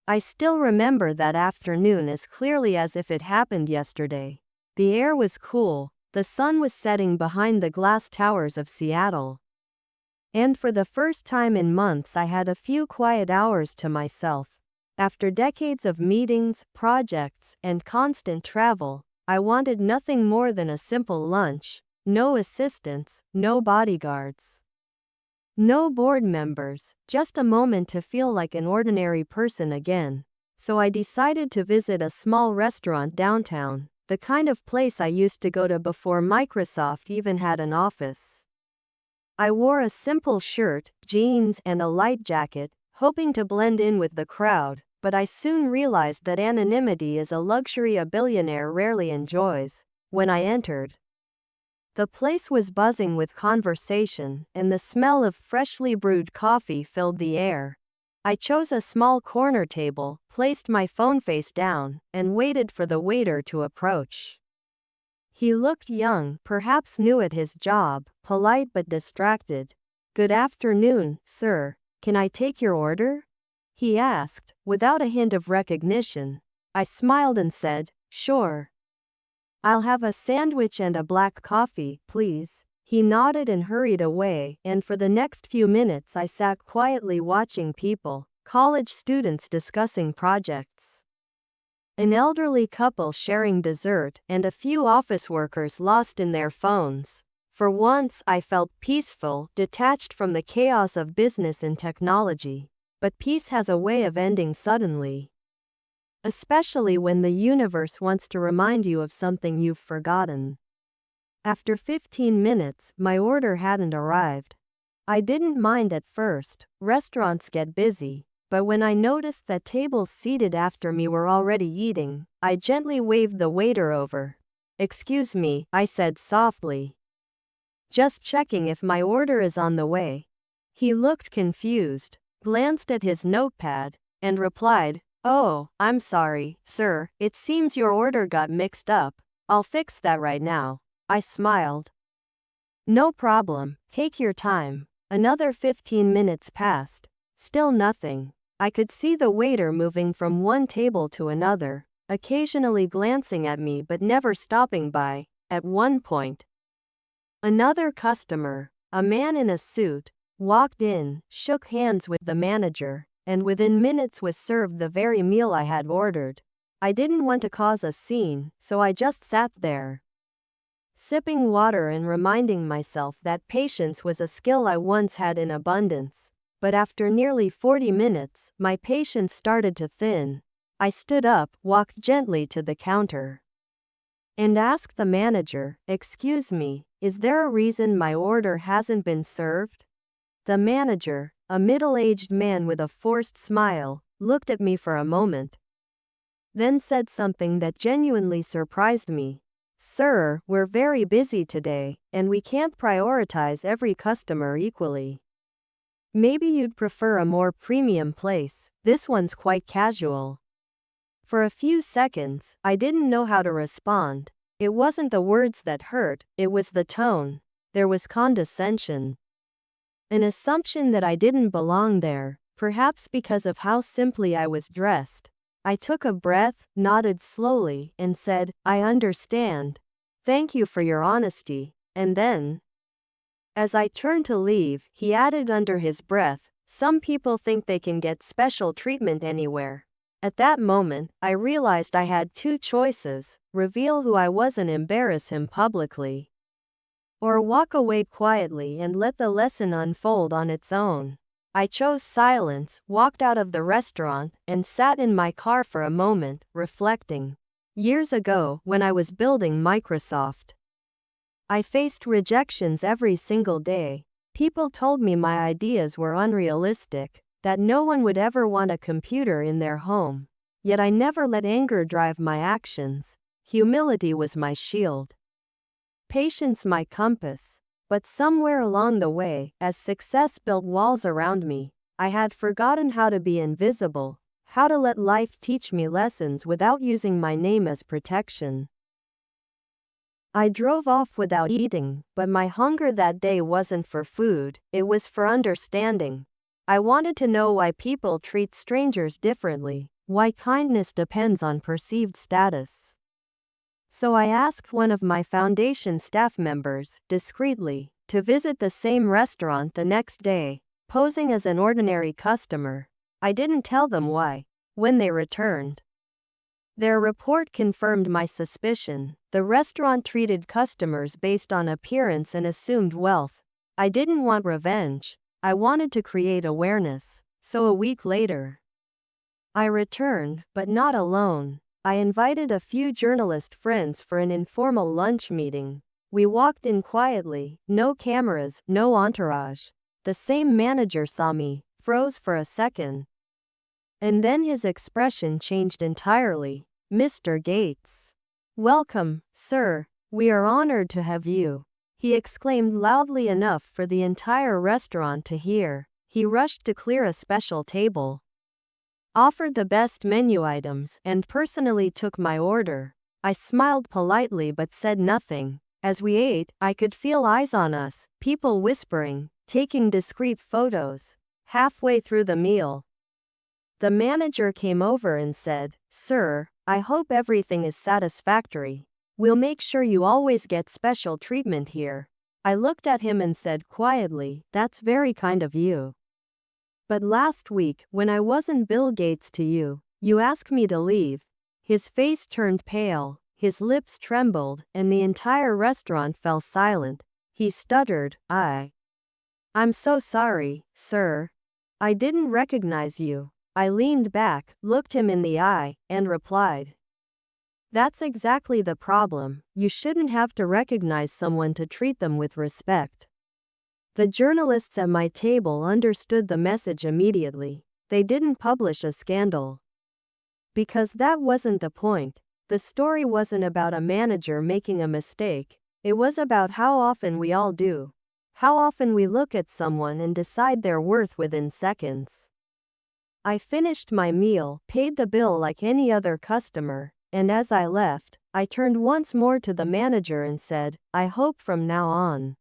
I still remember that afternoon as clearly as if it happened yesterday. The air was cool, the sun was setting behind the glass towers of Seattle. And for the first time in months I had a few quiet hours to myself. After decades of meetings, projects, and constant travel, I wanted nothing more than a simple lunch. No assistants, no bodyguards. No board members, just a moment to feel like an ordinary person again. So I decided to visit a small restaurant downtown, the kind of place I used to go to before Microsoft even had an office. I wore a simple shirt, jeans, and a light jacket, hoping to blend in with the crowd, but I soon realized that anonymity is a luxury a billionaire rarely enjoys. When I entered, the place was buzzing with conversation, and the smell of freshly brewed coffee filled the air. I chose a small corner table, placed my phone face down, and waited for the waiter to approach. He looked young, perhaps new at his job, polite but distracted. "Good afternoon, sir. Can I take your order?" he asked, without a hint of recognition. I smiled and said, "Sure. I'll have a sandwich and a black coffee, please." He nodded and hurried away, and for the next few minutes I sat quietly watching people, college students discussing projects, an elderly couple sharing dessert, and a few office workers lost in their phones. For once, I felt peaceful, detached from the chaos of business and technology. But peace has a way of ending suddenly. Especially when the universe wants to remind you of something you've forgotten. After 15 minutes, my order hadn't arrived. I didn't mind at first, restaurants get busy, but when I noticed that tables seated after me were already eating, I gently waved the waiter over. "Excuse me," I said softly. "Just checking if my order is on the way." He looked confused, glanced at his notepad, and replied, "Oh, I'm sorry, sir, it seems your order got mixed up. I'll fix that right now." I smiled. "No problem, take your time." Another 15 minutes passed. Still nothing. I could see the waiter moving from one table to another, occasionally glancing at me but never stopping by. At one point, another customer, a man in a suit, walked in, shook hands with the manager, and within minutes was served the very meal I had ordered. I didn't want to cause a scene, so I just sat there, sipping water and reminding myself that patience was a skill I once had in abundance. But after nearly 40 minutes, my patience started to thin. I stood up, walked gently to the counter, and asked the manager, "Excuse me, is there a reason my order hasn't been served?" The manager, a middle-aged man with a forced smile, looked at me for a moment, then said something that genuinely surprised me. "Sir, we're very busy today, and we can't prioritize every customer equally. Maybe you'd prefer a more premium place. This one's quite casual." For a few seconds, I didn't know how to respond. It wasn't the words that hurt, it was the tone. There was condescension. An assumption that I didn't belong there, perhaps because of how simply I was dressed. I took a breath, nodded slowly, and said, "I understand. Thank you for your honesty." And then, as I turned to leave, he added under his breath, "Some people think they can get special treatment anywhere." At that moment, I realized I had two choices: reveal who I was and embarrass him publicly, or walk away quietly and let the lesson unfold on its own. I chose silence, walked out of the restaurant, and sat in my car for a moment, reflecting. Years ago, when I was building Microsoft, I faced rejections every single day. People told me my ideas were unrealistic, that no one would ever want a computer in their home. Yet I never let anger drive my actions. Humility was my shield, patience my compass. But somewhere along the way, as success built walls around me, I had forgotten how to be invisible, how to let life teach me lessons without using my name as protection. I drove off without eating, but my hunger that day wasn't for food, it was for understanding. I wanted to know why people treat strangers differently, why kindness depends on perceived status. So I asked one of my foundation staff members, discreetly, to visit the same restaurant the next day, posing as an ordinary customer. I didn't tell them why. When they returned, their report confirmed my suspicion. The restaurant treated customers based on appearance and assumed wealth. I didn't want revenge. I wanted to create awareness. So a week later, I returned, but not alone. I invited a few journalist friends for an informal lunch meeting. We walked in quietly, no cameras, no entourage. The same manager saw me, froze for a second. And then his expression changed entirely. "Mr. Gates. Welcome, sir. We are honored to have you," he exclaimed loudly enough for the entire restaurant to hear. He rushed to clear a special table, offered the best menu items, and personally took my order. I smiled politely but said nothing. As we ate, I could feel eyes on us, people whispering, taking discreet photos. Halfway through the meal, the manager came over and said, "Sir, I hope everything is satisfactory. We'll make sure you always get special treatment here." I looked at him and said quietly, "That's very kind of you. But last week, when I wasn't Bill Gates to you, you asked me to leave." His face turned pale, his lips trembled, and the entire restaurant fell silent. He stuttered, I'm so sorry, sir. I didn't recognize you." I leaned back, looked him in the eye, and replied, "That's exactly the problem. You shouldn't have to recognize someone to treat them with respect." The journalists at my table understood the message immediately. They didn't publish a scandal, because that wasn't the point. The story wasn't about a manager making a mistake. It was about how often we all do. How often we look at someone and decide their worth within seconds. I finished my meal, paid the bill like any other customer, and as I left, I turned once more to the manager and said, "I hope from now on,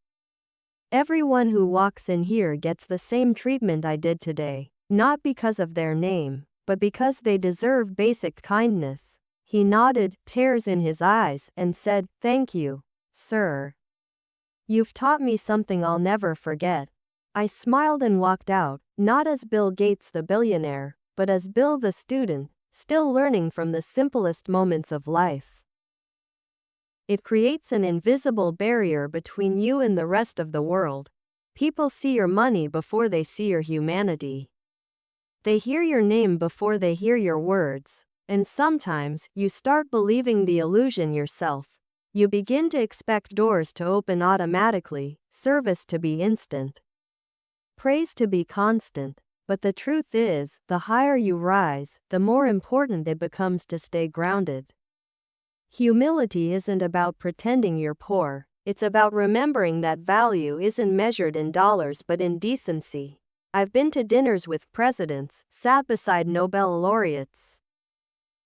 everyone who walks in here gets the same treatment I did today, not because of their name, but because they deserve basic kindness." He nodded, tears in his eyes, and said, "Thank you, sir. You've taught me something I'll never forget." I smiled and walked out, not as Bill Gates the billionaire, but as Bill the student, still learning from the simplest moments of life. It creates an invisible barrier between you and the rest of the world. People see your money before they see your humanity. They hear your name before they hear your words. And sometimes, you start believing the illusion yourself. You begin to expect doors to open automatically, service to be instant, praise to be constant. But the truth is, the higher you rise, the more important it becomes to stay grounded. Humility isn't about pretending you're poor. It's about remembering that value isn't measured in dollars but in decency. I've been to dinners with presidents, sat beside Nobel laureates,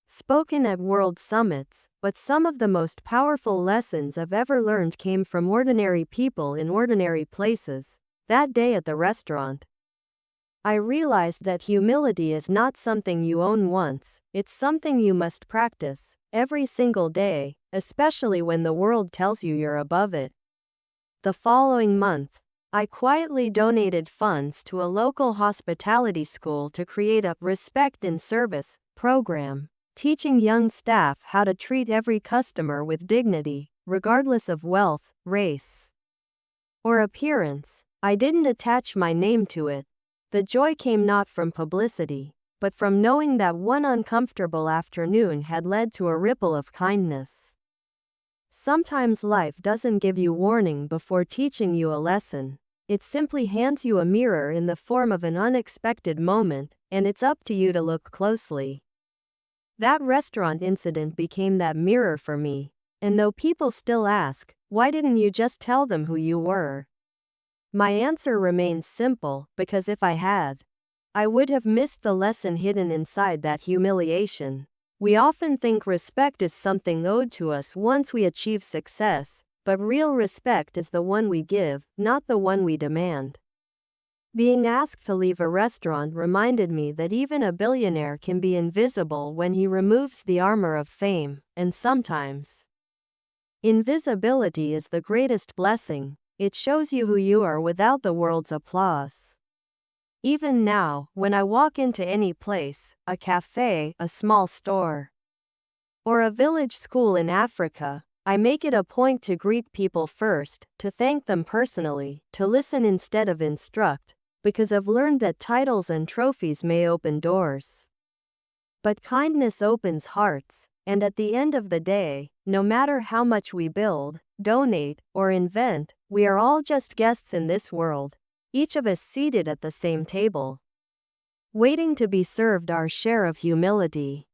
spoken at world summits, but some of the most powerful lessons I've ever learned came from ordinary people in ordinary places. That day at the restaurant, I realized that humility is not something you own once, it's something you must practice every single day, especially when the world tells you you're above it. The following month, I quietly donated funds to a local hospitality school to create a Respect in Service program, teaching young staff how to treat every customer with dignity, regardless of wealth, race, or appearance. I didn't attach my name to it. The joy came not from publicity, but from knowing that one uncomfortable afternoon had led to a ripple of kindness. Sometimes life doesn't give you warning before teaching you a lesson. It simply hands you a mirror in the form of an unexpected moment, and it's up to you to look closely. That restaurant incident became that mirror for me. And though people still ask, "Why didn't you just tell them who you were?" my answer remains simple, because if I had, I would have missed the lesson hidden inside that humiliation. We often think respect is something owed to us once we achieve success, but real respect is the one we give, not the one we demand. Being asked to leave a restaurant reminded me that even a billionaire can be invisible when he removes the armor of fame, and sometimes invisibility is the greatest blessing. It shows you who you are without the world's applause. Even now, when I walk into any place, a cafe, a small store, or a village school in Africa, I make it a point to greet people first, to thank them personally, to listen instead of instruct, because I've learned that titles and trophies may open doors, but kindness opens hearts, and at the end of the day, no matter how much we build, donate, or invent, we are all just guests in this world, each of us seated at the same table, waiting to be served our share of humility.